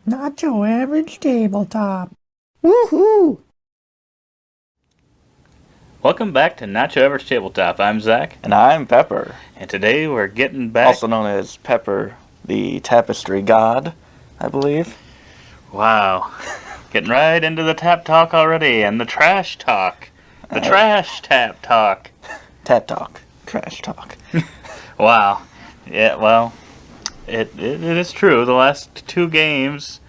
Not your average tabletop. Woohoo! Welcome back to Not Your Average Tabletop. I'm Zach, And I'm Pepper, and today we're getting back. also known as Pepper, the tapestry god, I believe. Wow, getting right into the tap talk already, and the trash talk, the trash tap talk. TapTalk, trash talk. Wow, yeah, well, it is true. The last two games,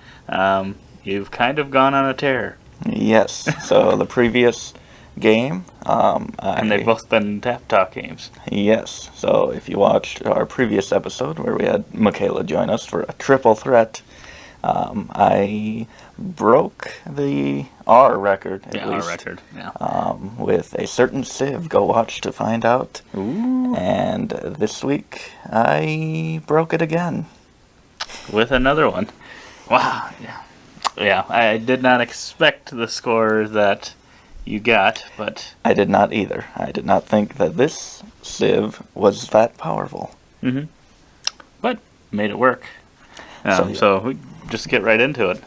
you've kind of gone on a tear, Yes, so the previous game, and they've both been tap talk games. Yes, so if you watched our previous episode where we had Michaela join us for a triple threat, I broke the R record, at least. R record, yeah. With a certain Civ. Go watch to find out. Ooh. And this week, I broke it again. With another one. Wow, yeah, I did not expect the score that you got, but I did not either. I did not think that this Civ was that powerful. but made it work. So we just get right into it.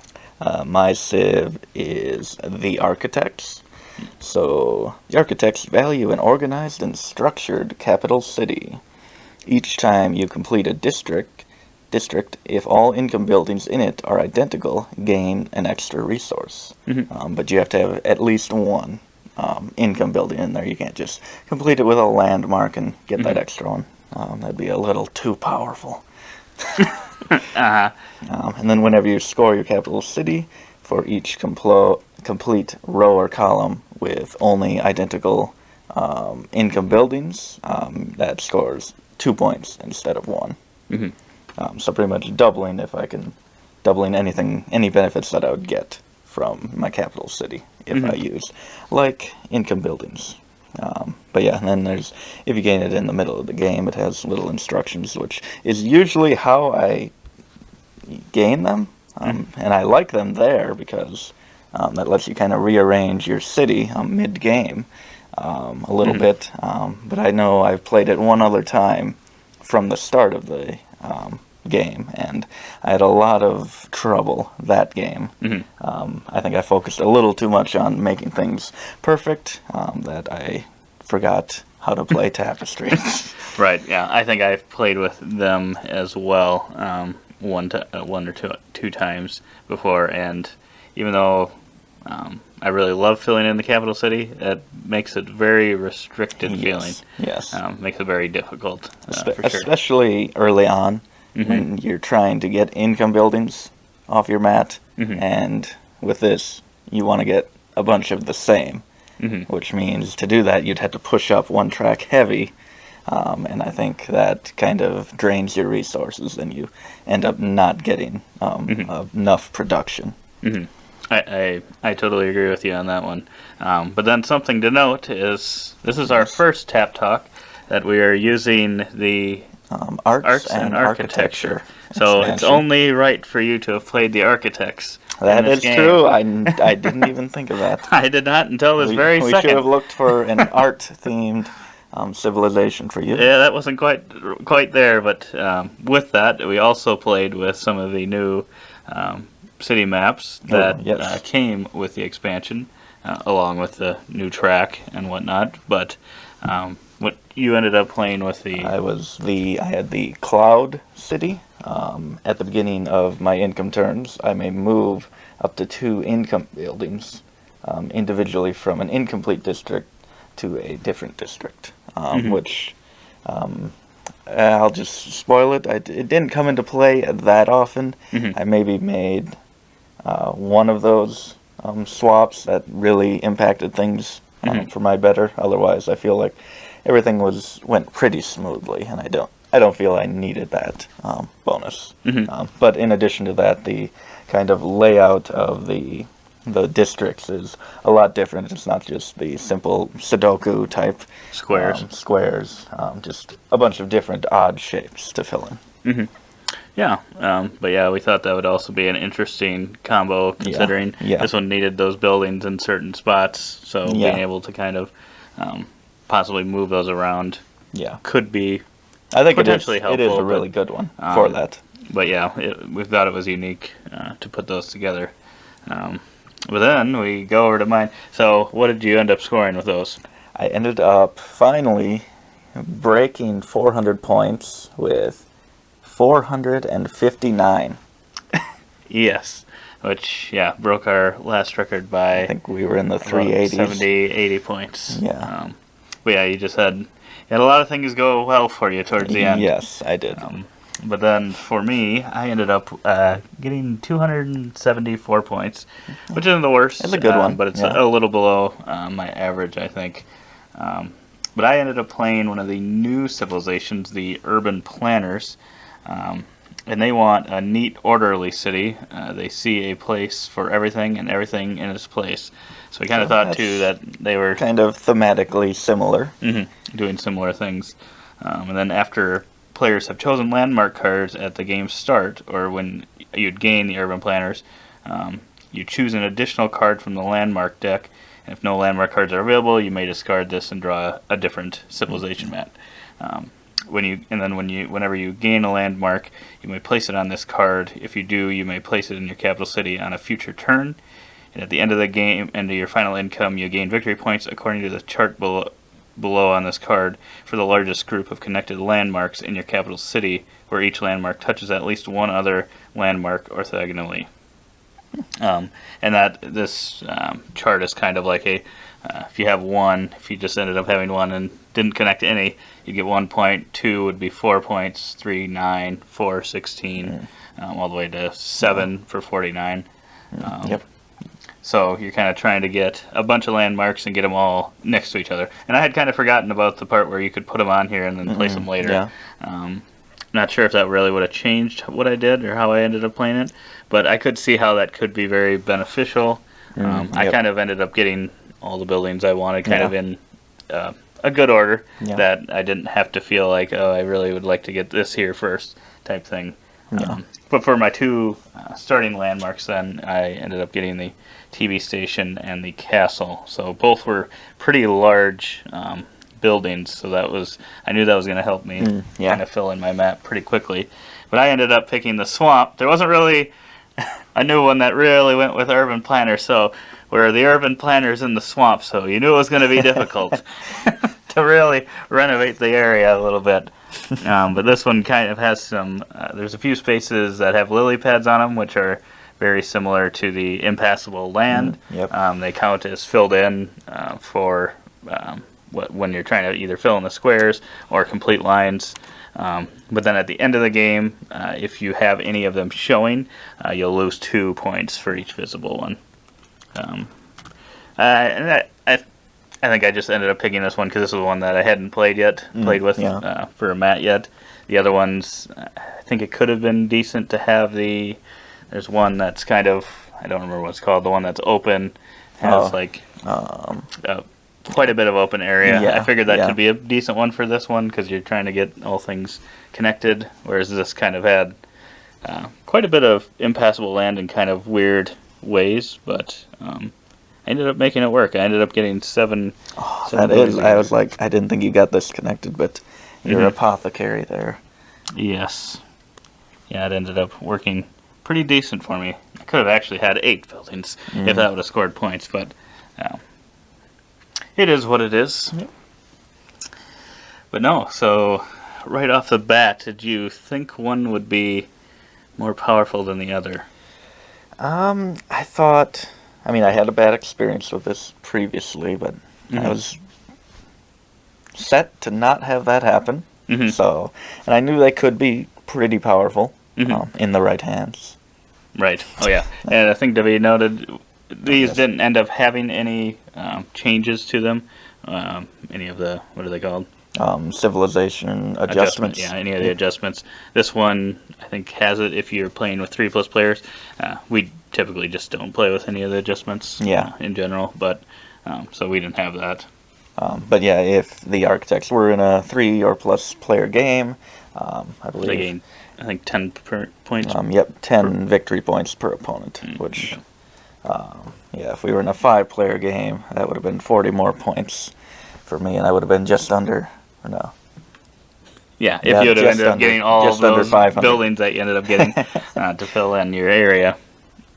My Civ is the Architects. So, the Architects value an organized and structured capital city. Each time you complete a district, if all income buildings in it are identical, gain an extra resource. But you have to have at least one income building in there. You can't just complete it with a landmark and get that extra one. That'd be a little too powerful. And then whenever you score your capital city, for each complete row or column with only identical income buildings, that scores 2 points instead of 1. So pretty much doubling any benefits that I would get from my capital city if I used like income buildings. But yeah, and then if you gain it in the middle of the game, it has little instructions, which is usually how I gain them. And I like them there because that lets you kind of rearrange your city mid-game a little bit. But I know I've played it one other time from the start of the game, and I had a lot of trouble that game. I think I focused a little too much on making things perfect that I forgot how to play Tapestry. Right. Yeah. I think I've played with them as well. One or two times before, and even though I really love filling in the capital city, it makes it very restricted feeling. Yes. Makes it very difficult, for sure. Especially early on when you're trying to get income buildings off your mat, and with this, you want to get a bunch of the same, which means to do that, you'd have to push up one track heavy. And I think that kind of drains your resources, and you end up not getting enough production. I totally agree with you on that one. But then something to note is this is our first Tap Talk that we are using the Arts and Architecture. So expansion. It's only right for you to have played the Architects. That is true. I didn't even think of that. I did not until this very We second. should have looked for an art-themed civilization for you. Yeah, that wasn't quite there, but with that, we also played with some of the new city maps that came with the expansion, along with the new track and whatnot. But what you ended up playing with I had the Cloud City. At the beginning of my income turns, I may move up to 2 income buildings individually from an incomplete district to a different district, which I'll just spoil it. It didn't come into play that often. I maybe made one of those swaps that really impacted things for my better. Otherwise, I feel like everything went pretty smoothly, and I don't feel I needed that bonus. But in addition to that, the kind of layout of the districts is a lot different. It's not just the simple Sudoku type squares, just a bunch of different odd shapes to fill in. Yeah, but yeah, we thought that would also be an interesting combo, considering this one needed those buildings in certain spots, so being able to kind of possibly move those around could be I think potentially helpful. It is a really good one for that. But yeah, we thought it was unique to put those together. But then we go over to mine. So what did you end up scoring with those? I ended up finally breaking 400 points with 459. Yes. Which, yeah, broke our last record by... I think we were in the 380s. 70, 80 points. Yeah. But yeah, you had a lot of things go well for you towards the end. Yes, I did. But then for me, I ended up getting 274 points, which isn't the worst. It's a good one. But it's a little below my average, I think. But I ended up playing one of the new civilizations, the Urban Planners. And they want a neat, orderly city. They see a place for everything and everything in its place. So we kind of thought, too, that they were... kind of thematically similar. Doing similar things. And then after players have chosen landmark cards at the game's start, or when you'd gain the Urban Planners, you choose an additional card from the landmark deck. And if no landmark cards are available, you may discard this and draw a different civilization map. Whenever you gain a landmark, you may place it on this card. If you do, you may place it in your capital city on a future turn. And at the end of the game, end of your final income, you gain victory points according to the chart below on this card for the largest group of connected landmarks in your capital city, where each landmark touches at least one other landmark orthogonally. And that this chart is kind of like if you have one, if you just ended up having one and didn't connect to any, you get 1 point. 2 would be 4 points. 3, 9. 4, 16. All the way to 7 for 49. Yep. So you're kind of trying to get a bunch of landmarks and get them all next to each other. And I had kind of forgotten about the part where you could put them on here and then place them later. Yeah. Not sure if that really would have changed what I did or how I ended up playing it, but I could see how that could be very beneficial. I kind of ended up getting all the buildings I wanted kind of in a good order, that I didn't have to feel like, oh, I really would like to get this here first type thing. But for my two starting landmarks then, I ended up getting the TV station and the castle. So both were pretty large buildings, so I knew that was going to help me kind of fill in my map pretty quickly. But I ended up picking the swamp. There wasn't really a new one that really went with Urban Planner, so we're the Urban Planners in the swamp, so you knew it was going to be difficult to really renovate the area a little bit. But this one kind of has some, there's a few spaces that have lily pads on them, which are very similar to the impassable land. They count as filled in for when you're trying to either fill in the squares or complete lines. But then at the end of the game, if you have any of them showing, you'll lose 2 points for each visible one. I think I just ended up picking this one because this was one that I hadn't played with for a mat yet. The other ones, I think it could have been decent to have there's one that's kind of, I don't remember what it's called, the one that's open, has quite a bit of open area. I figured that could be a decent one for this one because you're trying to get all things connected, whereas this kind of had quite a bit of impassable land in kind of weird ways, but I ended up making it work. I ended up getting 7. That is, I was like, I didn't think you got this connected, but your apothecary there. Yes. Yeah, it ended up working pretty decent for me. I could have actually had 8 buildings if that would have scored points, but it is what it is. But no, so right off the bat, did you think one would be more powerful than the other? I thought, I had a bad experience with this previously, but I was set to not have that happen. So, and I knew they could be pretty powerful in the right hands. Right. Oh yeah. And I think David noted these didn't end up having any changes to them. Any of the, what are they called? Civilization adjustments. Yeah, any of the adjustments. This one, I think, has it if you're playing with 3+ players. We typically just don't play with any of the adjustments in general, but so we didn't have that. But yeah, if the architects were in a 3 or plus player game, I believe they gain, I think, 10 points. 10 victory points per opponent, which, if we were in a 5-player game, that would have been 40 more points for me, and I would have been just under, or no. Yeah, if Yeah, you would have just ended up under- getting all just of under those 500. buildings that you ended up getting to fill in your area.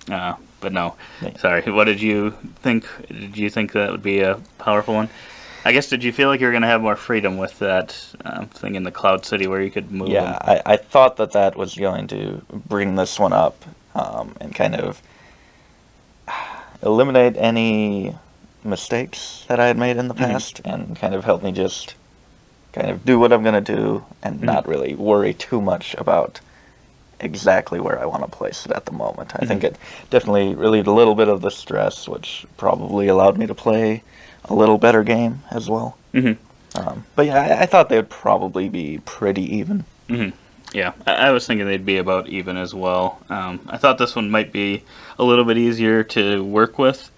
But no, Yeah. sorry. What did you think? Did you think that would be a powerful one? I guess, did you feel like you were going to have more freedom with that thing in the Cloud City where you could move Yeah, them? I thought that was going to bring this one up, and kind of eliminate any mistakes that I had made in the past, and kind of help me just kind of do what I'm going to do and not really worry too much about exactly where I want to place it at the moment. I think it definitely relieved a little bit of the stress, which probably allowed me to play a little better game as well. But yeah, I thought they would probably be pretty even. Yeah, I was thinking they'd be about even as well. I thought this one might be a little bit easier to work with,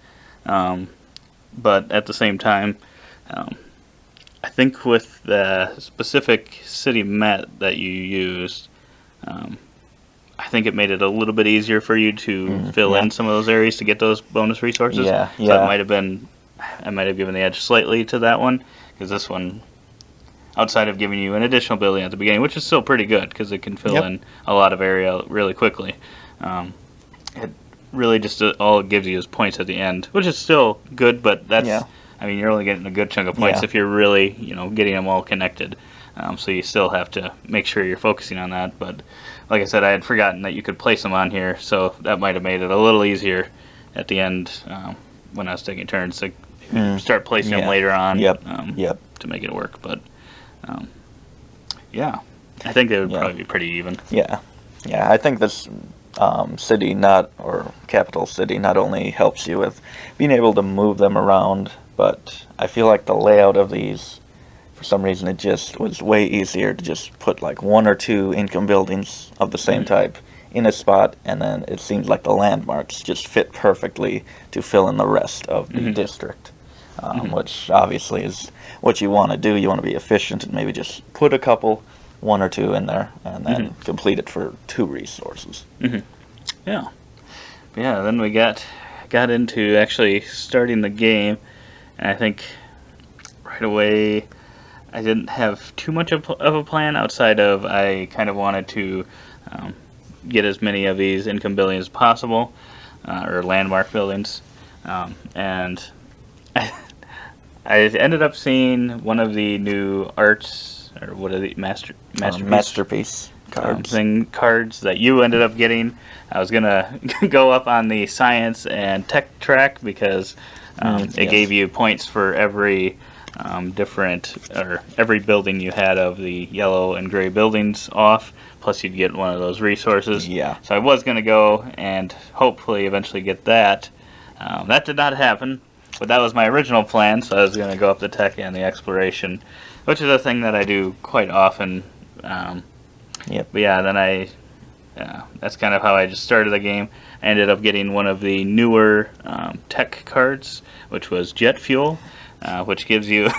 but at the same time, I think with the specific city map that you used, I think it made it a little bit easier for you to fill in some of those areas to get those bonus resources. Yeah, So yeah. it might have been, I might have given the edge slightly to that one, because this one, outside of giving you an additional building at the beginning, which is still pretty good because it can fill in a lot of area really quickly. It really just all it gives you is points at the end, which is still good, but that's, I mean, you're only getting a good chunk of points if you're really, getting them all connected. So you still have to make sure you're focusing on that. But like I said, I had forgotten that you could place them on here, so that might have made it a little easier at the end when I was taking turns to start placing them later on to make it work. But yeah, I think they would probably be pretty even. Yeah, I think this city, or capital city, not only helps you with being able to move them around, but I feel like the layout of these, for some reason, it just was way easier to just put like one or two income buildings of the same type in a spot, and then it seems like the landmarks just fit perfectly to fill in the rest of the district. Which obviously is what you want to do. You want to be efficient and maybe just put one or two in there, and then complete it for 2 resources. Yeah. Then we got into actually starting the game, and I think right away I didn't have too much of a plan outside of I kind of wanted to get as many of these income buildings as possible, or landmark buildings, and I ended up seeing one of the new arts, or what are the Masterpiece cards. Cards that you ended up getting. I was gonna go up on the science and tech track because it gave you points for every every building you had of the yellow and gray buildings off. Plus, you'd get one of those resources. Yeah. So I was gonna go and hopefully eventually get that. That did not happen. But that was my original plan, so I was going to go up the tech and the exploration, which is a thing that I do quite often. But yeah, then that's kind of how I just started the game. I ended up getting one of the newer tech cards, which was jet fuel, which gives you,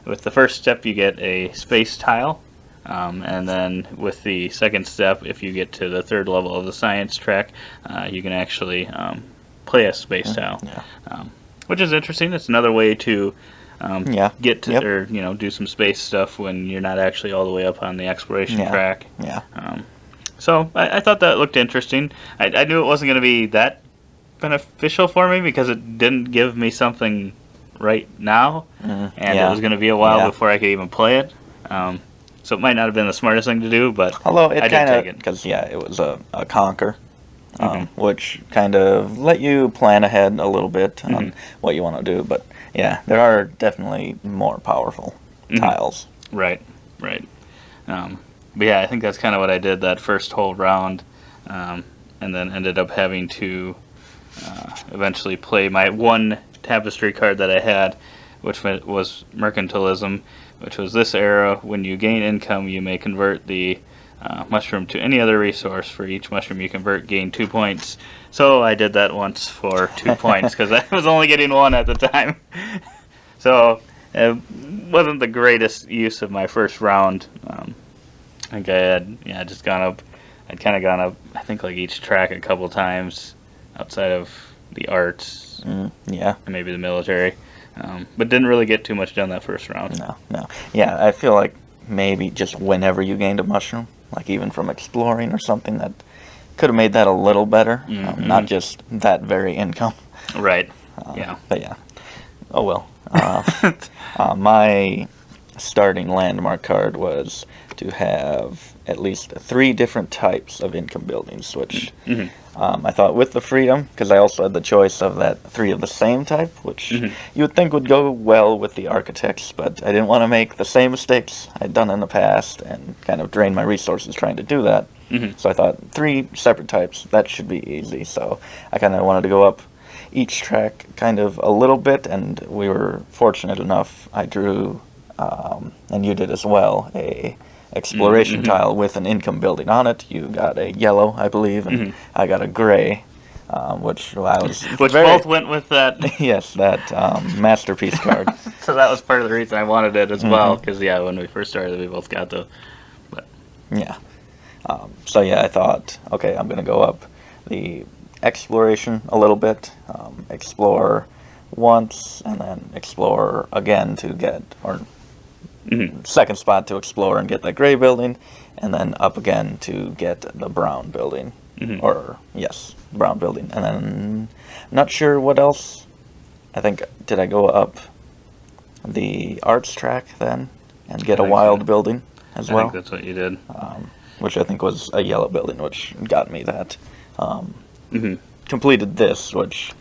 with the first step, you get a space tile. And then with the second step, if you get to the 3rd level of the science track, you can actually play a space tile. Which is interesting. It's another way to get to, or do some space stuff when you're not actually all the way up on the exploration track. So I thought that looked interesting. I knew it wasn't going to be that beneficial for me because it didn't give me something right now, and it was going to be a while before I could even play it. So it might not have been the smartest thing to do, but although it I did take it. Because it was a conquer. Which kind of let you plan ahead a little bit on what you want to do. But yeah, there are definitely more powerful tiles. Right. But yeah, I think that's kind of what I did that first whole round, and then ended up having to eventually play my one tapestry card that I had, which was mercantilism, which was this era. When you gain income, you may convert the mushroom to any other resource. For each mushroom you convert, gain 2 points. So I did that once for 2 points because I was only getting 1 at the time. So it wasn't the greatest use of my first round. I think I had just gone up. I'd kind of gone up, I think, like each track a couple times outside of the arts and maybe the military. But didn't really get too much done that first round. No. Yeah, I feel like maybe just whenever you gained a mushroom, like even from exploring or something that could have made that a little better, not just that very income. Right. Yeah. But yeah. Oh well. My starting landmark card was to have at least 3 different types of income buildings, which I thought with the freedom, because I also had the choice of that 3 of the same type, which you would think would go well with the architects, but I didn't want to make the same mistakes I'd done in the past and kind of drain my resources trying to do that. So I thought 3 separate types, that should be easy. So I kind of wanted to go up each track kind of a little bit, and we were fortunate enough, I drew, and you did as well, a exploration tile with an income building on it. You got a yellow, I believe, and I got a gray, which I was which both went with that. Yes, that masterpiece card. So that was part of the reason I wanted it as well, because yeah, when we first started, we both got the. But yeah. So yeah, I thought, okay, I'm gonna go up the exploration a little bit, explore once, and then explore again to get, or second spot to explore and get that gray building, and then up again to get the brown building, or yes, brown building, and then not sure what else. I think, did I go up the arts track then and get a wild building as well? I think that's what you did. Which I think was a yellow building, which got me that. Completed this, which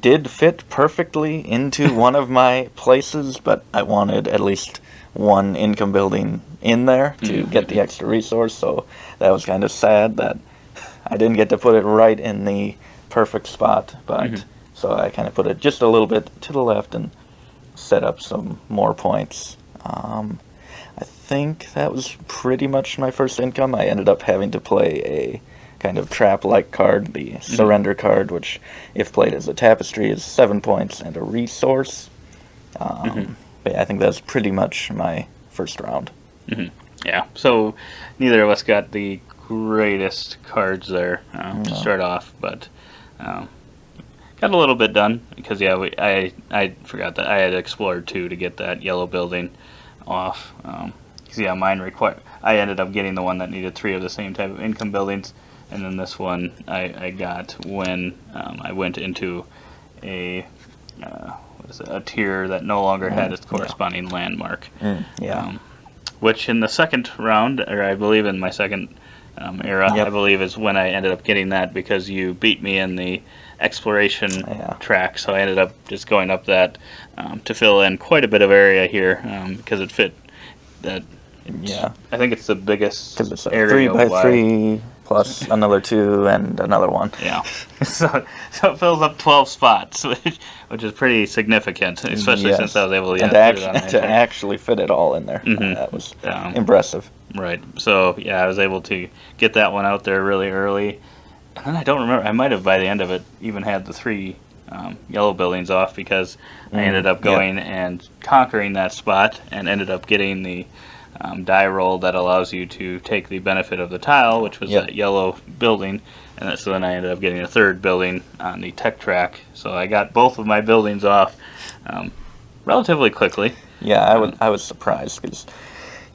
did fit perfectly into one of my places, but I wanted at least 1 income building in there to get the extra resource, so that was kind of sad that I didn't get to put it right in the perfect spot, but so I kind of put it just a little bit to the left and set up some more points. I think that was pretty much my first income. I ended up having to play a kind of trap-like card, the surrender card, which, if played as a tapestry, is 7 points and a resource. But yeah, I think that's pretty much my first round. Yeah, so neither of us got the greatest cards there to start off, but got a little bit done, because yeah, I forgot that I had explored too to get that yellow building off. Because yeah, I ended up getting the one that needed 3 of the same type of income buildings, and then this one I got when I went into a tier that no longer had its corresponding landmark. Which in the second round, or I believe in my second era, I believe is when I ended up getting that, because you beat me in the exploration track, so I ended up just going up that to fill in quite a bit of area here, because it fit that. I think it's the biggest it's a area 3x3 plus another 2 and another 1. Yeah, so it fills up 12 spots, which is pretty significant, especially since I was able to fit it on to actually fit it all in there. That was impressive. Right. So yeah, I was able to get that one out there really early, and then I don't remember. I might have by the end of it even had the 3 yellow buildings off, because I ended up going and conquering that spot and ended up getting the die roll that allows you to take the benefit of the tile, which was that yellow building, and so then I ended up getting a 3rd building on the tech track. So I got both of my buildings off relatively quickly. Yeah, I was surprised, because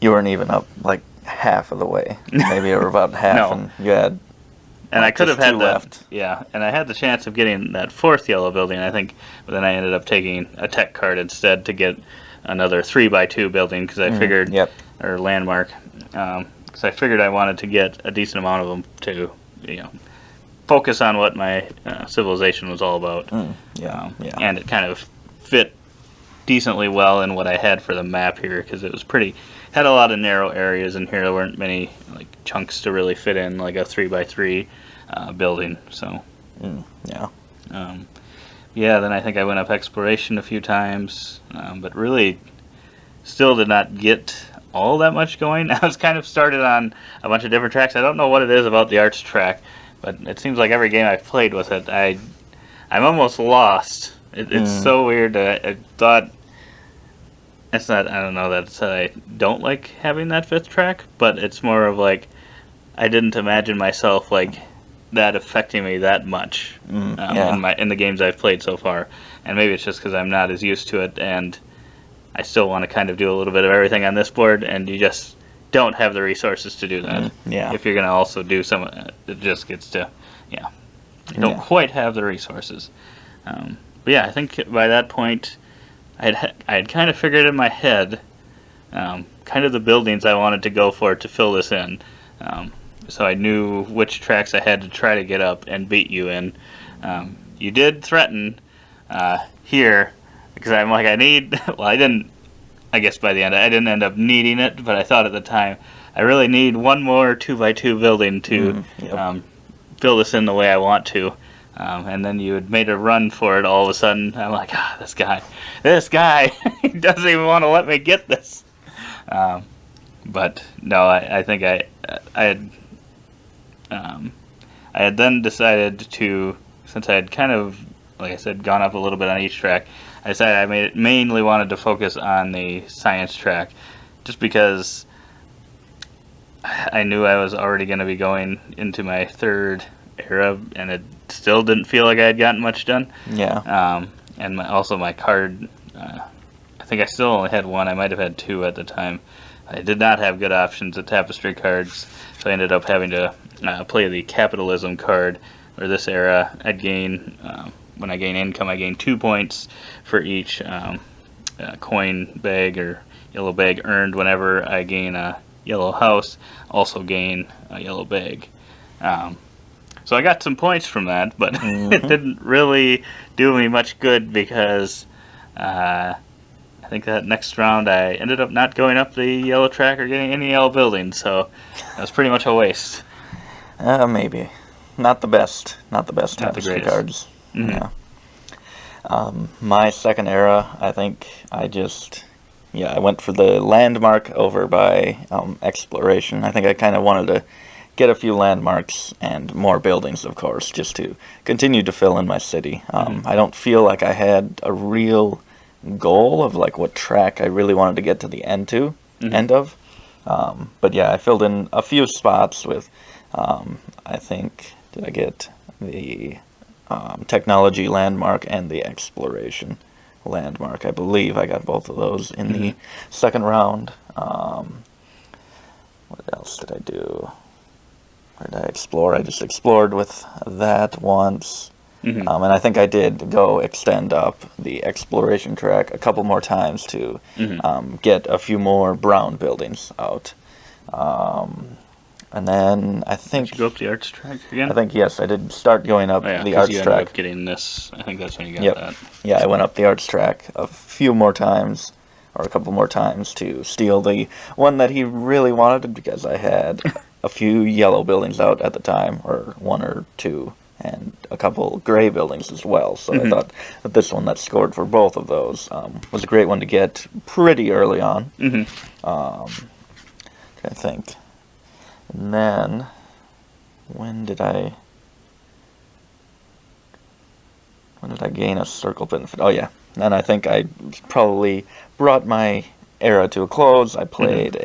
you weren't even up like half of the way. Maybe you were about half, and you had. And I could have had left. Yeah, and I had the chance of getting that 4th yellow building, I think, but then I ended up taking a tech card instead to get another 3x2 building, because I figured, or landmark, because I figured I wanted to get a decent amount of them to, focus on what my civilization was all about. And it kind of fit decently well in what I had for the map here, because it was had a lot of narrow areas in here. There weren't many chunks to really fit in like a 3x3 building. So then I think I went up exploration a few times, but really still did not get all that much going. I was kind of started on a bunch of different tracks. I don't know what it is about the arts track, but it seems like every game I've played with it, I'm almost lost. It's so weird. I thought it's not. I don't know that I don't like having that 5th track, but it's more of like I didn't imagine myself that affecting me that much in the games I've played so far, and maybe it's just because I'm not as used to it, and I still want to kind of do a little bit of everything on this board, and you just don't have the resources to do that. Yeah. If you're going to also do some, it just gets to, yeah, you don't quite have the resources. But yeah, I think by that point, I had kind of figured in my head kind of the buildings I wanted to go for to fill this in. So I knew which tracks I had to try to get up and beat you in. You did threaten here, because I'm like, I need, well, I didn't, I guess by the end, I didn't end up needing it, but I thought at the time, I really need one more 2x2 building to fill this in the way I want to. And then you had made a run for it all of a sudden. I'm like, this guy, he doesn't even want to let me get this. But no, I think I had then decided to, since I had kind of, like I said, gone up a little bit on each track, I decided I mainly wanted to focus on the science track, just because I knew I was already going to be going into my third era, and it still didn't feel like I had gotten much done. Yeah. And also my card, I think I still only had one. I might have had two at the time. I did not have good options at tapestry cards, so I ended up having to play the capitalism card, where this era I'd gain, when I gain income, I gain 2 points for each coin bag or yellow bag earned whenever I gain a yellow house, also gain a yellow bag. So I got some points from that, but it didn't really do me much good, because I think that next round I ended up not going up the yellow track or getting any yellow buildings, so that was pretty much a waste. Maybe. Not the best. Not the best Not the tapestry greatest. cards. Mm-hmm. Yeah. My second era, I think I went for the landmark over by exploration. I think I kind of wanted to get a few landmarks and more buildings, of course, just to continue to fill in my city. I don't feel like I had a real goal of like what track I really wanted to get to the end of. But yeah, I filled in a few spots with, I think, did I get the technology landmark and the exploration landmark? I believe I got both of those in the second round. What else did I do? Where did I explore? I just explored with that once. And I think I did go extend up the exploration track a couple more times to get a few more brown buildings out. And then I think... Did you go up the arts track again? I think, yes, I did start going up the arts you track. ended up getting this. I think that's when you got that. Yeah, I went up the arts track a few more times, or a couple more times, to steal the one that he really wanted, because I had a few yellow buildings out at the time, or one or two, and a couple gray buildings as well. So I thought that this one that scored for both of those was a great one to get pretty early on. I think. And then, when did I gain a circle benefit? Oh yeah, and I think I probably brought my era to a close. I played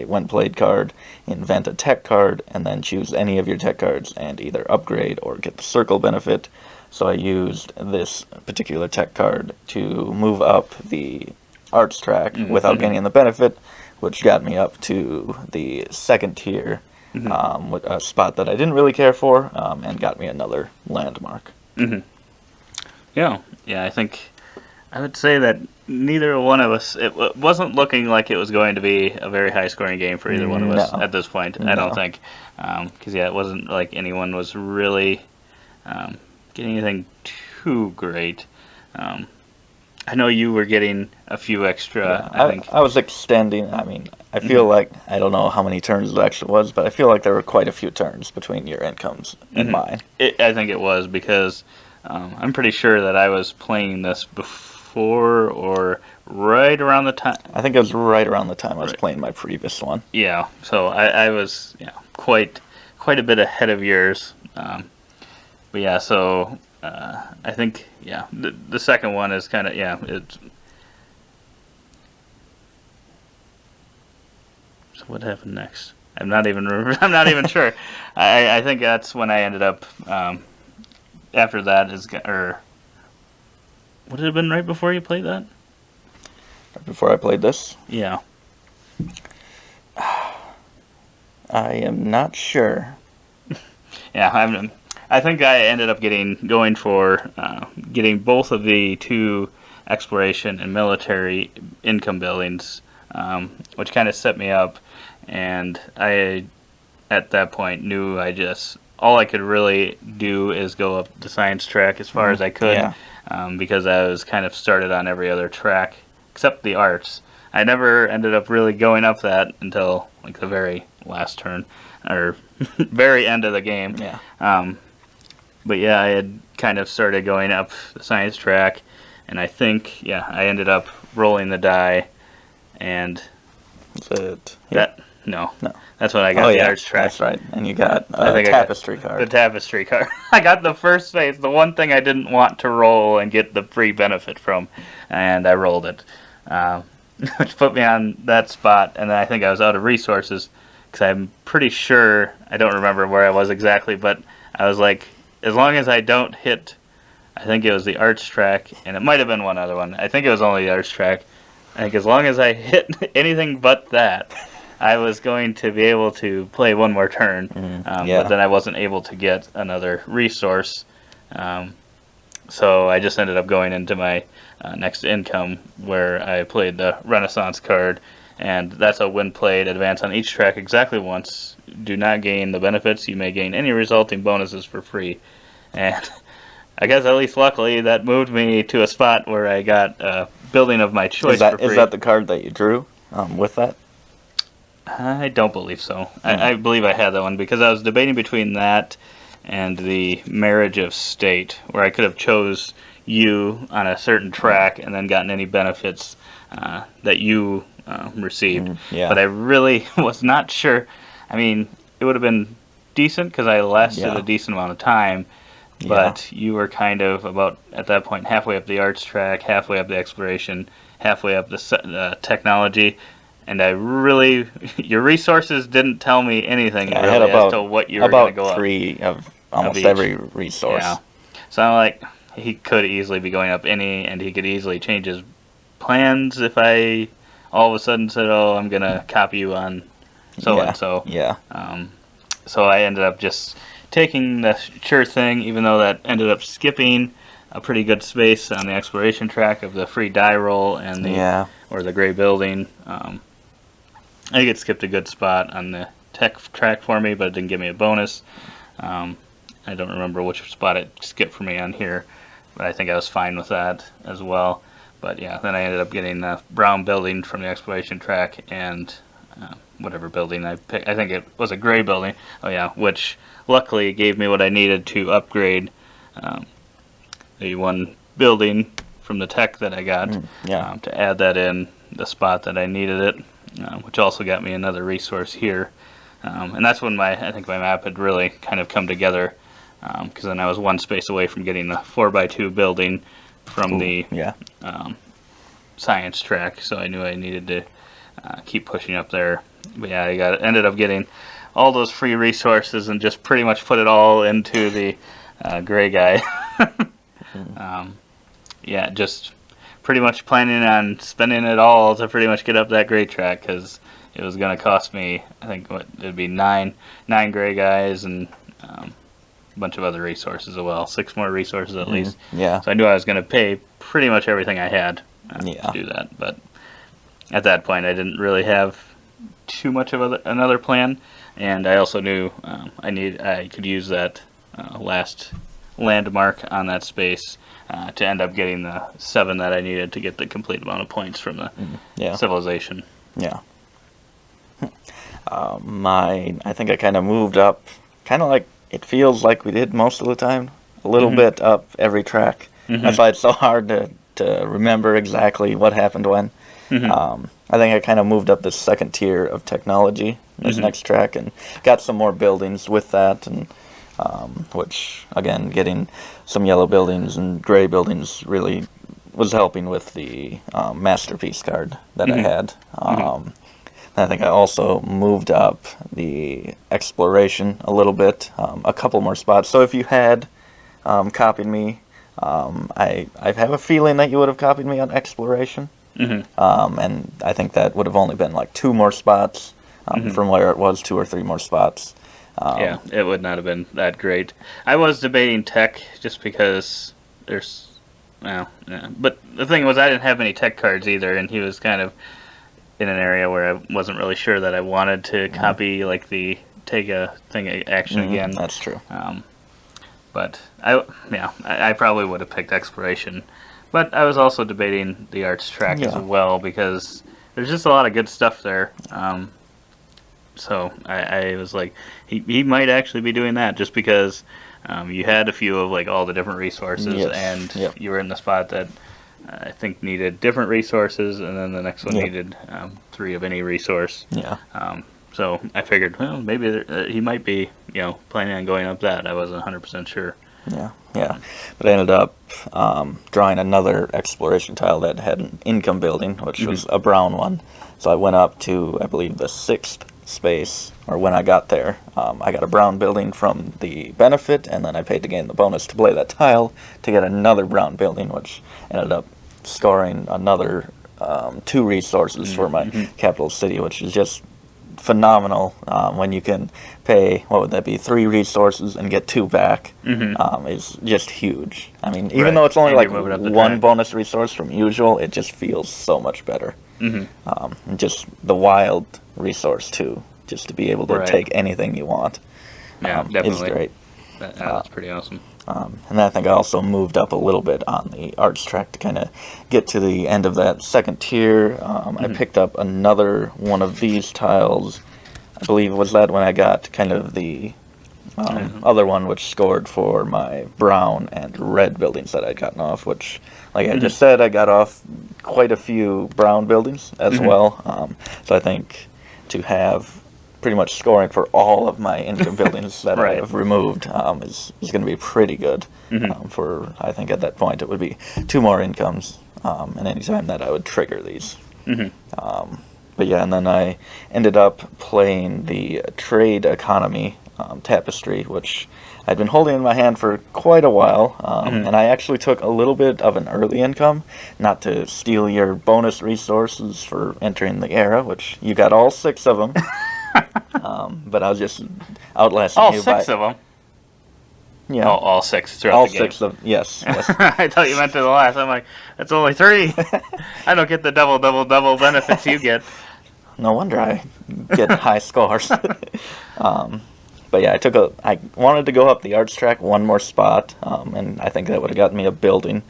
when played card, invent a tech card, and then choose any of your tech cards and either upgrade or get the circle benefit. So I used this particular tech card to move up the arts track without gaining the benefit, which got me up to the second tier, with a spot that I didn't really care for, and got me another landmark. Yeah, I think I would say that neither one of us, it wasn't looking like it was going to be a very high-scoring game for either one of us at this point, I don't think. Because, it wasn't like anyone was really getting anything too great. I know you were getting a few extra, I think. I was extending, I feel like, I don't know how many turns it actually was, but I feel like there were quite a few turns between your incomes and mine. I think it was, because I'm pretty sure that I was playing this before or right around the time. I think it was right around the time I was playing my previous one. Yeah, so I was quite a bit ahead of yours. But yeah, so I think the second one is kind of it's. So what happened next? I'm not even sure. I think that's when I ended up. After that is, or would it have been right before you played that? before I played this? Yeah. I am not sure. Yeah, I think I ended up going for getting both of the two exploration and military income buildings, which kind of set me up. And I, at that point, knew all I could really do is go up the science track as far as I could, Yeah. because I was kind of started on every other track except the arts. I never ended up really going up that until like the very last turn, or very end of the game. Yeah. But yeah, I had kind of started going up the science track, and I think, I ended up rolling the die, and Is it here? no, No. that's when I got Oh, the yeah, arts track. that's right. And you got I a think I got tapestry the card. tapestry card. I got the first phase, the one thing I didn't want to roll and get the free benefit from, and I rolled it, which put me on that spot. And then I think I was out of resources, because I'm pretty sure, I don't remember where I was exactly, but I was like, as long as I don't hit, I think it was the arts track, and it might have been one other one. I think it was only the arts track. I think as long as I hit anything but that, I was going to be able to play one more turn. But then I wasn't able to get another resource. So I just ended up going into my next income, where I played the Renaissance card. And that's a when played, advance on each track exactly once. Do not gain the benefits. You may gain any resulting bonuses for free. And I guess at least luckily that moved me to a spot where I got a building of my choice for free. Is that the card that you drew with that? I don't believe so. I believe I had that one, because I was debating between that and the Marriage of State, where I could have chose you on a certain track and then gotten any benefits that you received. Yeah. But I really was not sure. I mean, it would have been decent because I lasted a decent amount of time, but you were kind of about, at that point, halfway up the arts track, halfway up the exploration, halfway up the technology. And I really, your resources didn't tell me anything really I had as to what you were going to go about up. 3 of almost each. every resource. Yeah. So I'm like, he could easily be going up any, and he could easily change his plans if I all of a sudden said, oh, I'm going to copy you on so-and-so. Yeah. So I ended up just taking the sure thing, even though that ended up skipping a pretty good space on the exploration track of the free die roll and or the gray building. I think it skipped a good spot on the tech track for me, but it didn't give me a bonus. I don't remember which spot it skipped for me on here, but I think I was fine with that as well. But yeah, then I ended up getting the brown building from the exploration track and whatever building I picked. I think it was a gray building. Oh yeah, which luckily gave me what I needed to upgrade the one building from the tech that I got to add that in the spot that I needed it, which also got me another resource here. And that's when I think my map had really kind of come together, because then I was one space away from getting the 4x2 building from the science track, so I knew I needed to keep pushing up there. But yeah, ended up getting all those free resources and just pretty much put it all into the gray guy. Just pretty much planning on spending it all to pretty much get up that gray track, because it was going to cost me, I think, it'd be nine gray guys and a bunch of other resources as well, 6 more resources at least. Yeah. So I knew I was going to pay pretty much everything I had to do that. But at that point, I didn't really have too much of another plan, and I also knew I could use that last landmark on that space to end up getting the 7 that I needed to get the complete amount of points from the civilization. Yeah. I think I kind of moved up, kind of like it feels like we did most of the time, a little bit up every track. That's why it's so hard to remember exactly what happened when. I think I kind of moved up this second tier of technology, this next track, and got some more buildings with that, and which, again, getting some yellow buildings and gray buildings really was helping with the masterpiece card that I had. I think I also moved up the exploration a little bit, a couple more spots. So if you had copied me, I have a feeling that you would have copied me on exploration. And I think that would have only been like 2 more spots from where it was, 2 or 3 more spots. Yeah, it would not have been that great. I was debating tech just because there's, well, yeah. But the thing was I didn't have any tech cards either, and he was kind of in an area where I wasn't really sure that I wanted to copy like the take a thing action again. That's true. But I probably would have picked exploration. But I was also debating the arts track as well because there's just a lot of good stuff there. So I was like, he might actually be doing that just because you had a few of like all the different resources and you were in the spot that I think needed different resources, and then the next one needed 3 of any resource. Yeah. So I figured, well, maybe he might be, planning on going up that. I wasn't 100% sure. Yeah. But I ended up drawing another exploration tile that had an income building, which was a brown one. So I went up to, I believe, the 6th space, or when I got there, I got a brown building from the benefit, and then I paid to gain the bonus to play that tile to get another brown building, which ended up scoring another 2 resources for my capital city, which is just phenomenal when you can pay, what would that be, 3 resources and get 2 back. Is just huge. I mean, even though it's only like 1 bonus resource from usual, it just feels so much better. And just the wild resource too, just to be able to take anything you want. Definitely. Is great. That's pretty awesome. And then I think I also moved up a little bit on the arts track to kind of get to the end of that second tier. I picked up another one of these tiles. I believe it was that when I got kind of the other one, which scored for my brown and red buildings that I'd gotten off, which, like I just said, I got off quite a few brown buildings as well. So I think to have pretty much scoring for all of my income buildings that I have removed is going to be pretty good. For, I think at that point it would be 2 more incomes, and any time that I would trigger these. But yeah, and then I ended up playing the trade economy tapestry, which I'd been holding in my hand for quite a while, and I actually took a little bit of an early income, not to steal your bonus resources for entering the era, which you got all 6 of them. But I was just outlasting all you. All 6 of them? Yeah. Oh, all 6 throughout all the game. All 6 of them, yes. I thought you meant to the last. I'm like, that's only 3. I don't get the double benefits you get. No wonder I get high scores. But yeah, I wanted to go up the arts track 1 more spot, and I think that would have gotten me a building.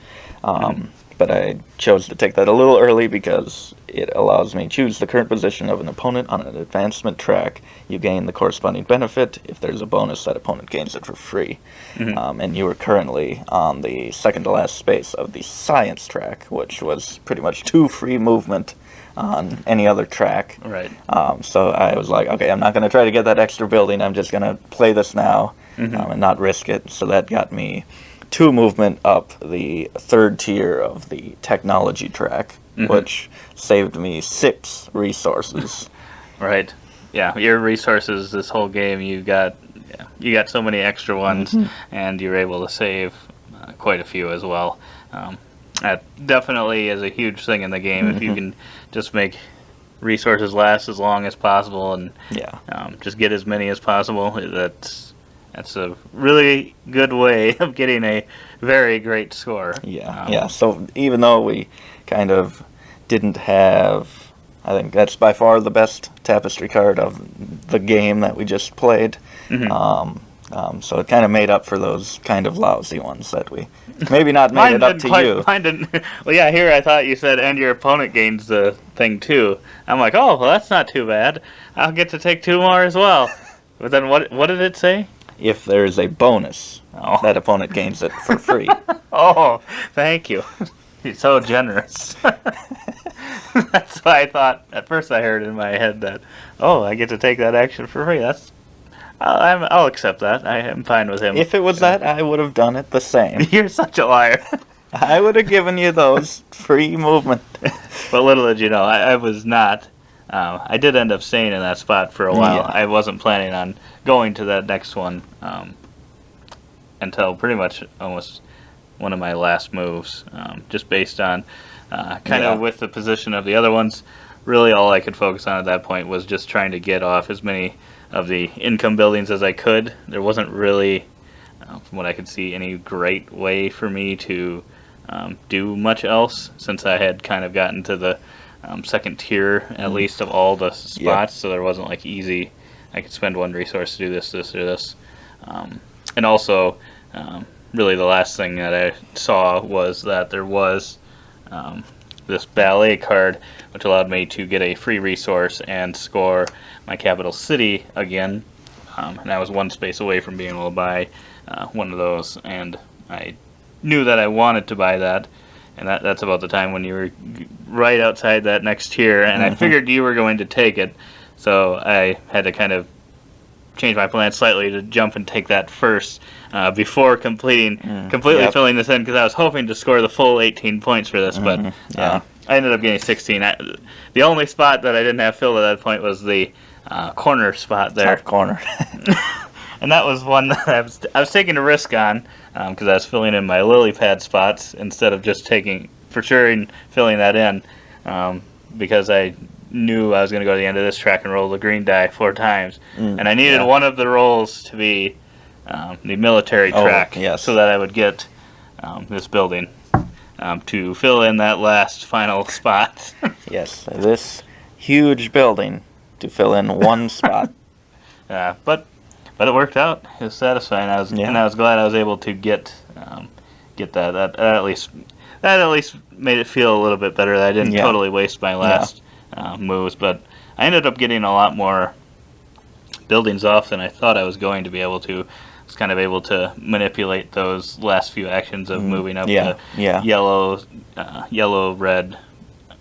But I chose to take that a little early because it allows me to choose the current position of an opponent on an advancement track. You gain the corresponding benefit. If there's a bonus, that opponent gains it for free. And you were currently on the second to last space of the science track, which was pretty much 2 free movement on any other track. Right. So I was like, okay, I'm not going to try to get that extra building. I'm just going to play this now and not risk it. So that got me 2 movement up the 3rd tier of the technology track, which saved me 6 resources. Right. Yeah, your resources this whole game, you got so many extra ones, and you're able to save quite a few as well. That definitely is a huge thing in the game. If you can just make resources last as long as possible and just get as many as possible, that's a really good way of getting a very great score. So even though we kind of didn't have, I think that's by far the best tapestry card of the game that we just played. So it kind of made up for those kind of lousy ones that we maybe not made it up to you. Mine didn't. Well, yeah, here I thought you said, and your opponent gains the thing too. I'm like, oh, well, that's not too bad. I'll get to take 2 more as well. But then what did it say? If there is a bonus, that opponent gains it for free. Oh, thank you. You're so generous. That's why I thought, at first I heard in my head that, I get to take that action for free. I'll accept that. I am fine with him. If it was that, I would have done it the same. You're such a liar. I would have given you those free movement. But little did you know, I was not. I did end up staying in that spot for a while. I wasn't planning on going to that next one until pretty much almost one of my last moves, just based on kind of with the position of the other ones, really all I could focus on at that point was just trying to get off as many of the income buildings as I could. There wasn't really, from what I could see, any great way for me to do much else, since I had kind of gotten to the second tier, at least, of all the spots, so there wasn't like easy, I could spend one resource to do this, this, or this. And also, really the last thing that I saw was that there was this ballet card, which allowed me to get a free resource and score my capital city again. And I was one space away from being able to buy one of those, and I knew that I wanted to buy that. And that's about the time when you were right outside that next tier, and I figured you were going to take it, so I had to kind of change my plan slightly to jump and take that first before completely filling this in, because I was hoping to score the full 18 points for this, but I ended up getting 16. The only spot that I didn't have filled at that point was the corner spot there. Top corner. And that was one that I was taking a risk on, because I was filling in my lily pad spots instead of just taking for sure and filling that in, because I knew I was going to go to the end of this track and roll the green die 4 times, and I needed one of the rolls to be the military track, so that I would get this building to fill in that last final spot. Yes, this huge building to fill in one spot. But it worked out. It was satisfying. And I was glad I was able to get that. That at least made it feel a little bit better that I didn't totally waste my last moves. But I ended up getting a lot more buildings off than I thought I was going to be able to. I was kind of able to manipulate those last few actions of moving up the yellow, red.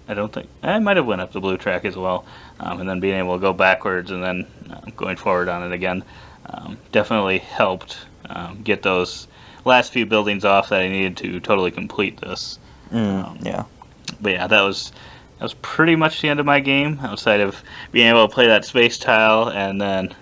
I don't think I might have went up the blue track as well, and then being able to go backwards and then going forward on it again definitely helped get those last few buildings off that I needed to totally complete this. But yeah, that was pretty much the end of my game, outside of being able to play that space tile and then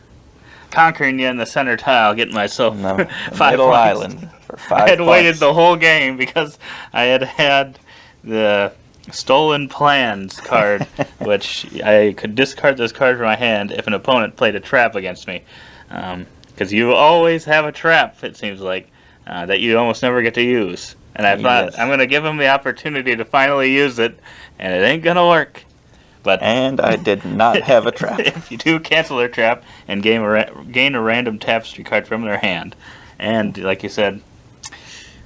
conquering you in the center tile, getting myself 5 middle points. island for 5 I had points. waited the whole game because I had the Stolen Plans card, which I could discard this card from my hand if an opponent played a trap against me. Because you always have a trap, it seems like, that you almost never get to use. And I thought, I'm going to give him the opportunity to finally use it, and it ain't going to work. And I did not have a trap. If you do, cancel their trap and gain a random tapestry card from their hand. And, like you said,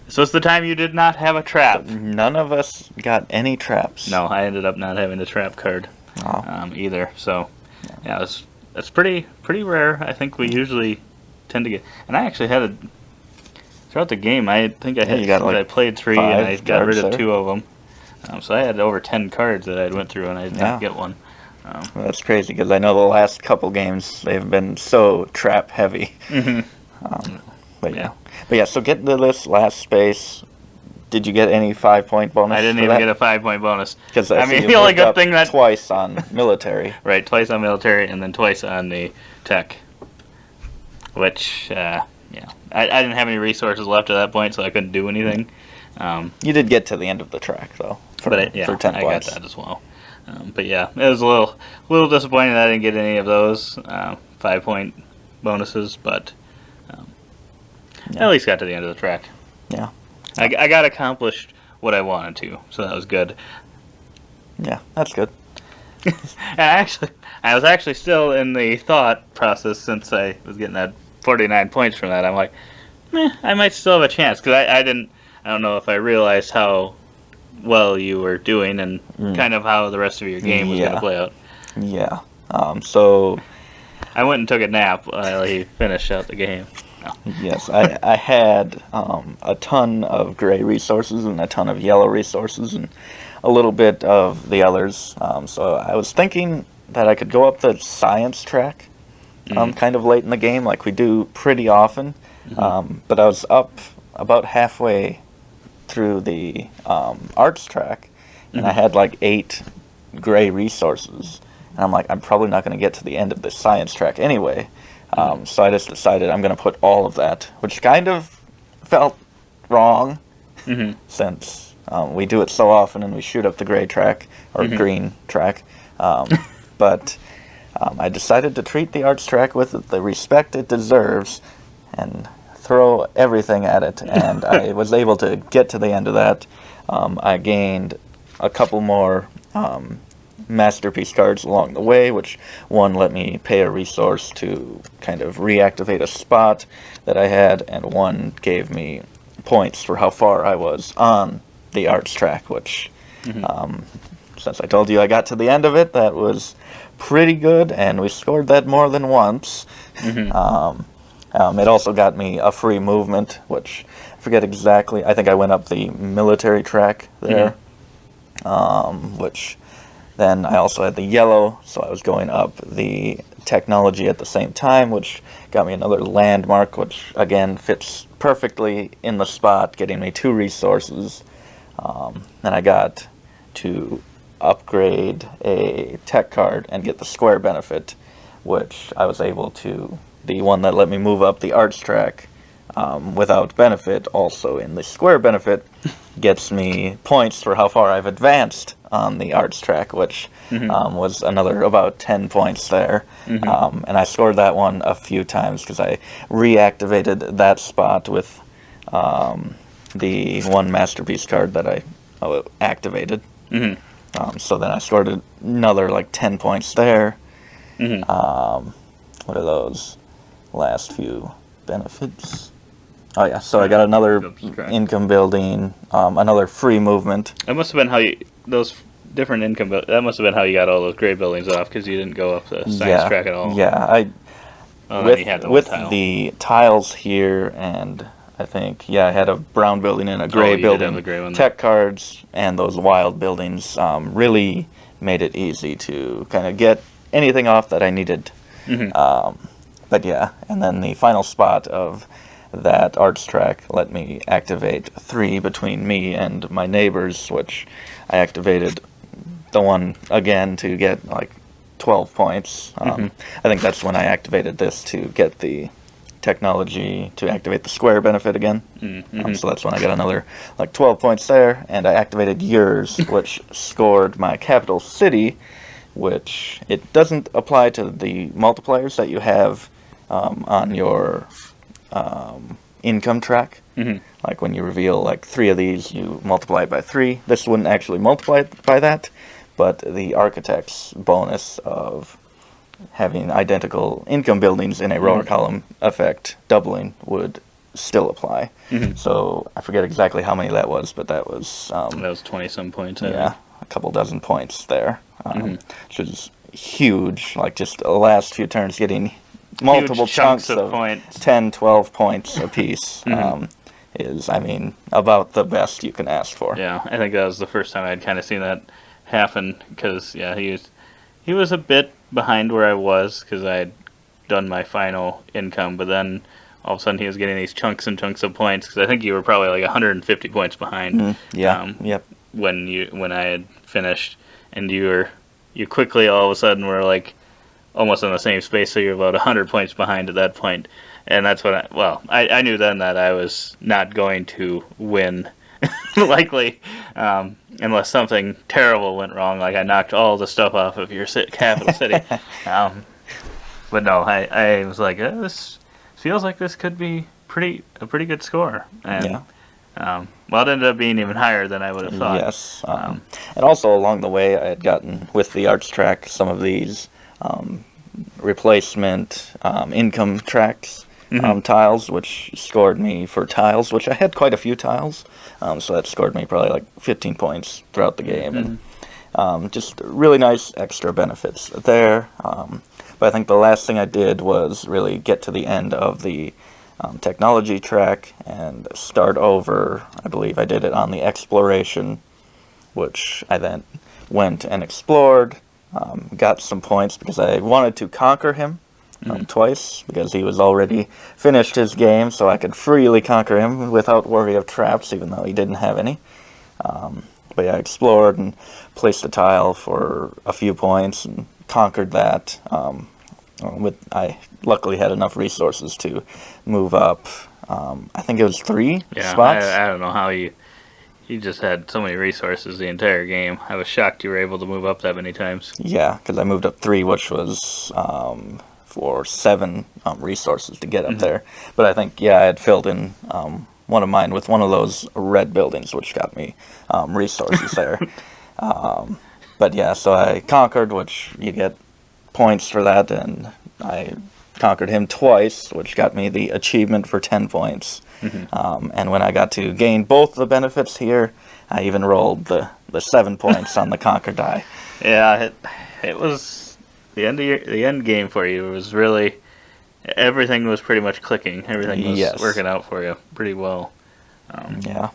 this was the time you did not have a trap. None of us got any traps. No, I ended up not having the trap card either. So, yeah, that's pretty rare. I think we usually tend to get... And I actually had throughout the game, I think I had... I played 3 and I got rid of 2 of them. So I had over 10 cards that I went through and I did not get one. Well, that's crazy because I know the last couple games they've been so trap heavy. But yeah, so getting to this last space, did you get any 5-point bonus? I didn't even get a 5-point bonus. Because I mean, the only good thing that twice on military. Right, twice on military and then twice on the tech. Which, I didn't have any resources left at that point, so I couldn't do anything. You did get to the end of the track though. For 10 points. I got that as well. But yeah, it was a little disappointing that I didn't get any of those 5-point bonuses, but at least got to the end of the track. Yeah. I got accomplished what I wanted to, so that was good. Yeah, that's good. And I was actually still in the thought process since I was getting that 49 points from that. I'm like, I might still have a chance, because I don't know if I realized how well you were doing and kind of how the rest of your game was going to play out. Yeah. So I went and took a nap while he finished out the game. No. Yes, I had a ton of gray resources and a ton of yellow resources and a little bit of the others. So I was thinking that I could go up the science track kind of late in the game, like we do pretty often. But I was up about halfway through the arts track, and I had like 8 gray resources. And I'm like, I'm probably not going to get to the end of this science track anyway. So I just decided I'm going to put all of that, which kind of felt wrong, since We do it so often, and we shoot up the gray track, or green track. But I decided to treat the arts track with the respect it deserves, and throw everything at it. And I was able to get to the end of that. I gained a couple more masterpiece cards along the way, which one let me pay a resource to kind of reactivate a spot that I had, and one gave me points for how far I was on the arts track, which since I told you I got to the end of it, that was pretty good, and we scored that more than once. It also got me a free movement, which I forget exactly. I think I went up the military track there, which then I also had the yellow, so I was going up the technology at the same time, which got me another landmark, which again fits perfectly in the spot, getting me 2 resources. Then I got to upgrade a tech card and get the square benefit, which I was able to, the one that let me move up the arts track without benefit, also in the square benefit, gets me points for how far I've advanced on the arts track, which was another about 10 points there. And I scored that one a few times because I reactivated that spot with the one masterpiece card that I activated. So then I scored another like 10 points there. What are those last few benefits? Oh yeah, so I got another income building, another free movement. That must have been how you, those different income, that must have been how you got all those gray buildings off, because you didn't go up the science track at all. Yeah, with tile. the tiles here, and I think, I had a brown building and a gray building. The gray one tech cards and those wild buildings really made it easy to kind of get anything off that I needed. But yeah, and then the final spot of that arts track let me activate 3 between me and my neighbors, which I activated the one again to get like 12 points. I think that's when I activated this to get the technology to activate the square benefit again. So that's when I got another like 12 points there, and I activated yours, which scored my capital city, which it doesn't apply to the multipliers that you have on your income track. Like when you reveal like 3 of these, you multiply it by 3. This wouldn't actually multiply it by that, but the architect's bonus of having identical income buildings in a row or column effect doubling would still apply. So I forget exactly how many that was, but that was 20-some points. Yeah, a couple dozen points there, which is huge. Like just the last few turns getting multiple chunks of points. 10, 12 points apiece is, I mean, about the best you can ask for. Yeah, I think that was the first time I'd kind of seen that happen, because he was a bit behind where I was, because I had done my final income, but then all of a sudden he was getting these chunks and chunks of points, because I think you were probably like 150 points behind. When I had finished, and you quickly all of a sudden were like almost in the same space, so you're about 100 points behind at that point. And that's when I knew then that I was not going to win, likely, unless something terrible went wrong, like I knocked all the stuff off of your capital city. But no, I was like, this feels like this could be a pretty good score. And it ended up being even higher than I would have thought. Yes. And also along the way, I had gotten, with the arts track, some of these replacement income tracks tiles, which scored me for tiles, which I had quite a few tiles, so that scored me probably like 15 points throughout the game. And just really nice extra benefits there. But I think the last thing I did was really get to the end of the technology track and start over. I believe I did it on the exploration, which I then went and explored. Got some points because I wanted to conquer him twice, because he was already finished his game, so I could freely conquer him without worry of traps, even though he didn't have any. But yeah, I explored and placed a tile for a few points and conquered that. I luckily had enough resources to move up. I think it was 3 spots. I don't know how You just had so many resources the entire game. I was shocked you were able to move up that many times. Yeah, because I moved up 3, which was for 7 resources to get up there. But I think, yeah, I had filled in one of mine with one of those red buildings, which got me resources there. But yeah, so I conquered, which you get points for that, and I conquered him twice, which got me the achievement for 10 points. And when I got to gain both the benefits here, I even rolled the 7 points on the conquer die. Yeah, it was the end game for you. It was really everything was pretty much clicking. Everything was working out for you pretty well. Yeah,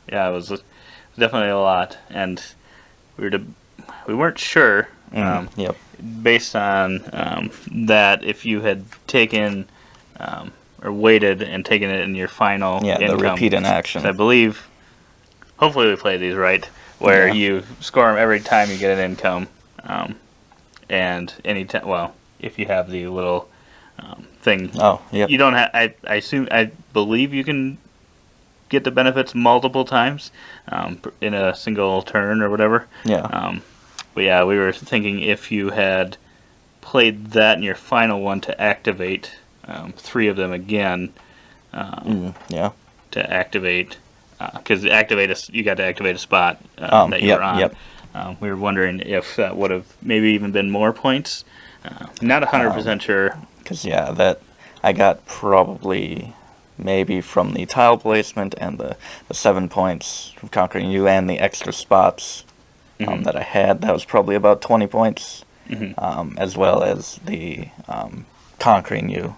it was definitely a lot, and we weren't sure. Yep. Based on that, if you had taken or waited and taken it in your final income. The repeat in action. I believe, hopefully we play these right, where you score them every time you get an income, and if you have the little thing. Oh, yep. You don't have. I believe you can get the benefits multiple times in a single turn or whatever. Yeah. But yeah, we were thinking if you had played that in your final one to activate 3 of them again. Yeah. To activate, because you got to activate a spot that you were on. Yep. We were wondering if that would have maybe even been more points. Not 100% sure. Because that I got probably maybe from the tile placement and the 7 points from conquering you and the extra spots that I had. That was probably about 20 points, as well as the conquering you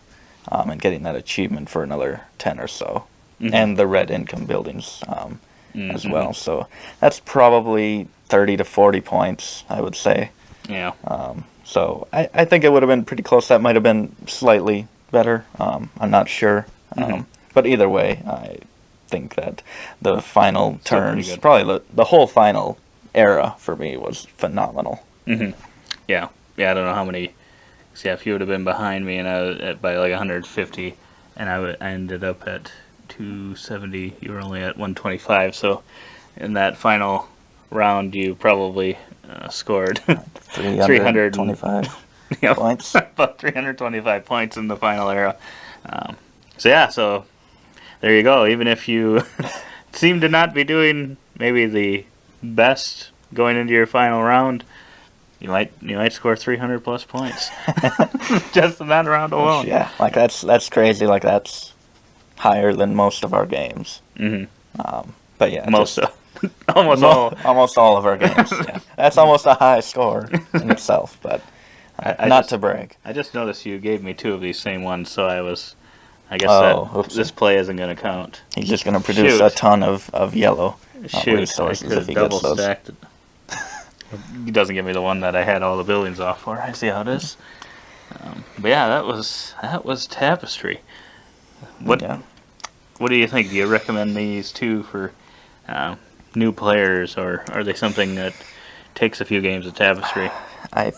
and getting that achievement for another 10 or so, and the red income buildings as well. So that's probably 30 to 40 points, I would say. Yeah. So I think it would have been pretty close. That might have been slightly better. I'm not sure. But either way, I think that the final turns, probably the whole final era for me was phenomenal. Yeah, I don't know how many. Yeah, if you would have been behind me and I was by like 150, and I ended up at 270, you were only at 125. So in that final round, you probably scored 325 points. About 325 points in the final era. So there you go. Even if you seem to not be doing maybe the best going into your final round, you might score 300 plus points just in that round alone. Yeah, like that's crazy. Like that's higher than most of our games. But yeah, almost all of our games. Yeah. That's almost a high score in itself. But not to brag. I just noticed you gave me 2 of these same ones, so I guess this play isn't going to count. He's just going to produce a ton of yellow resources if he gets those. Stacked it. He doesn't give me the one that I had all the buildings off for. I see how it is. But yeah, that was Tapestry. What do you think? Do you recommend these 2 for new players, or are they something that takes a few games of Tapestry? I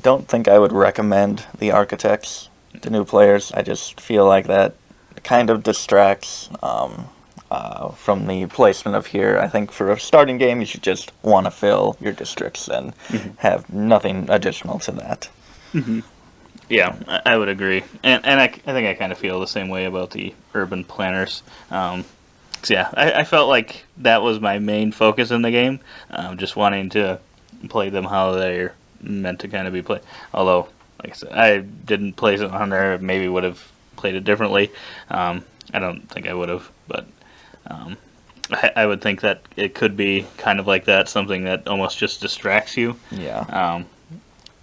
don't think I would recommend the Architects to new players. I just feel like that kind of distracts from the placement of here. I think for a starting game, you should just want to fill your districts and have nothing additional to that. Yeah, I would agree. And I think I kind of feel the same way about the urban planners. I felt like that was my main focus in the game, just wanting to play them how they're meant to kind of be played. Although, like I said, I didn't place it on there. Maybe would have played it differently. I don't think I would have, but I would think that it could be kind of like that, something that almost just distracts you. Yeah.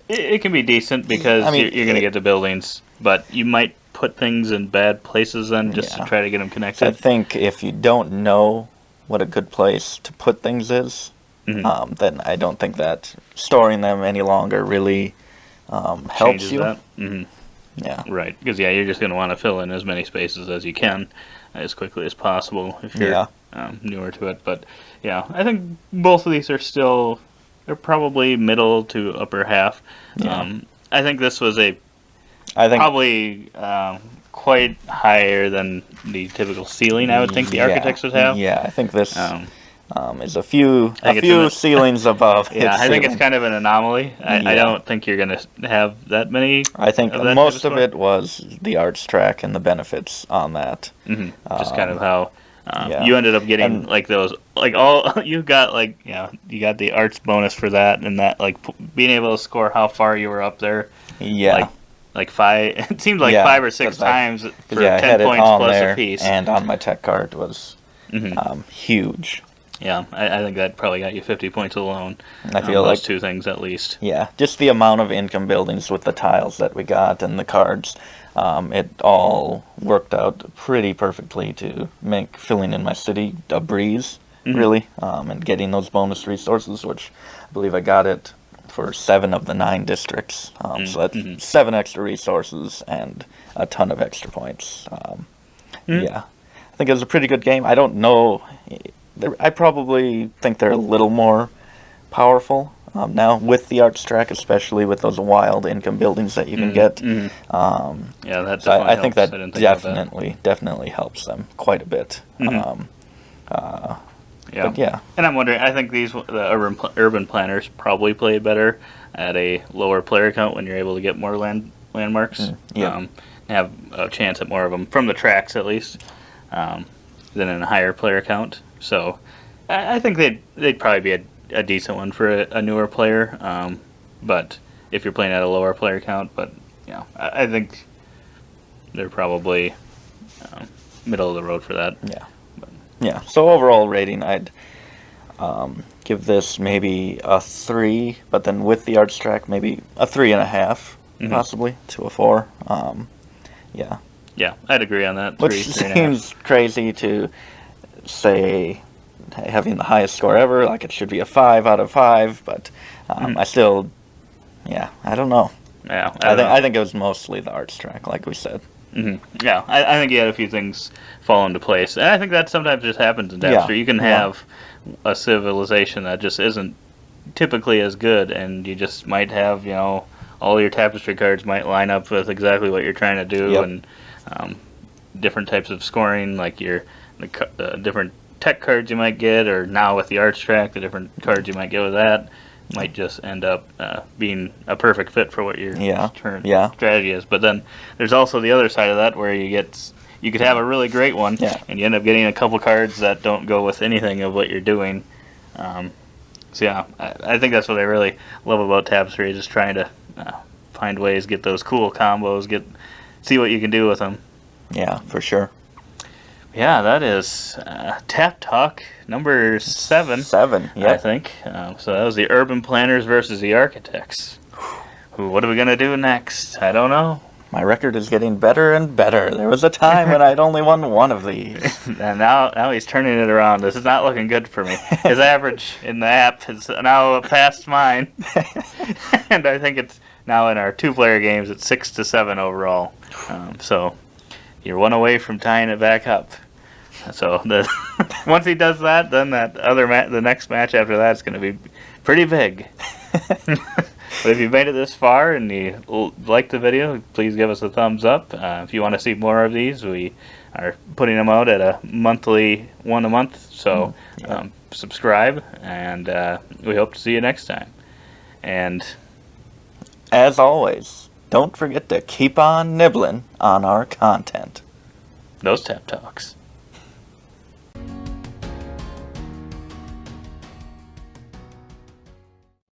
It can be decent because you're going to get the buildings, but you might put things in bad places then just to try to get them connected. I think if you don't know what a good place to put things is, then I don't think that storing them any longer really helps Changes you. That. Yeah. Right, because you're just going to want to fill in as many spaces as you can as quickly as possible if you're newer to it. But yeah, I think both of these they're probably middle to upper half. Yeah. I think this was probably quite higher than the typical ceiling I would think the Architects would have. Yeah, I think this is a few ceilings above. Yeah, its I think it's ceiling. kind of an anomaly. I Yeah. don't think you're going to have that many. I think of that most type of it was the arts track and the benefits on that. Just kind of how yeah. you ended up getting And- like those, like all you got, like you got the arts bonus for that, and that like being able to score how far you were up there. Yeah. Like five. It seemed like Yeah, 5 or 6 'cause I- times for yeah, I 10 had it points on plus there, a piece. and on my tech card was huge. Yeah, I think that probably got you 50 points alone. I feel those like 2 things at least. Yeah, just the amount of income buildings with the tiles that we got and the cards, it all worked out pretty perfectly to make filling in my city a breeze, really, and getting those bonus resources, which I believe I got it for 7 of the 9 districts. So that's 7 extra resources and a ton of extra points. Yeah, I think it was a pretty good game. I don't know. I probably think they're a little more powerful now with the arts track, especially with those wild income buildings that you can get. Yeah, that So definitely I think helps. that I didn't think about that. definitely helps them quite a bit. Yeah. But yeah, And I'm wondering, I think the urban planners probably play better at a lower player count when you're able to get more landmarks. yeah. Have a chance at more of them from the tracks at least, than in a higher player count. So I think they'd probably be a decent one for a newer player. But if you're playing at a lower player count, but I think they're probably middle of the road for that. Yeah. Yeah. So overall rating, I'd give this maybe a 3, but then with the arts track, maybe a 3.5, possibly to a 4. Yeah. Yeah, I'd agree on that. Which 3.5. seems crazy to say, having the highest score ever, like it should be a 5 out of 5, but I still, I don't know. Yeah, I think it was mostly the arts track, like we said. Yeah, I think you had a few things fall into place, and I think that sometimes just happens in Tapestry. You can have a civilization that just isn't typically as good, and you just might have all your Tapestry cards might line up with exactly what you're trying to do, and different types of scoring, like the different tech cards you might get, or now with the arts track, the different cards you might get with that might just end up being a perfect fit for what your current strategy is. But then there's also the other side of that where you could have a really great one, and you end up getting a couple cards that don't go with anything of what you're doing. So yeah, I think that's what I really love about Tapestry, is just trying to find ways, get those cool combos, see what you can do with them. Yeah, for sure. Yeah, that is Tap Talk number 7. 7, yeah. I think. So that was the Urban Planners versus the Architects. What are we going to do next? I don't know. My record is getting better and better. There was a time when I'd only won one of these. And now he's turning it around. This is not looking good for me. His average in the app is now past mine. And I think it's now in our 2-player games, it's 6-7 overall. So you're 1 away from tying it back up. So once he does that, then the next match after that is going to be pretty big. But if you've made it this far and you like the video, please give us a thumbs up. If you want to see more of these, we are putting them out at a monthly, 1 a month. So subscribe, and we hope to see you next time. And as always, don't forget to keep on nibbling on our content. those Tap Talks.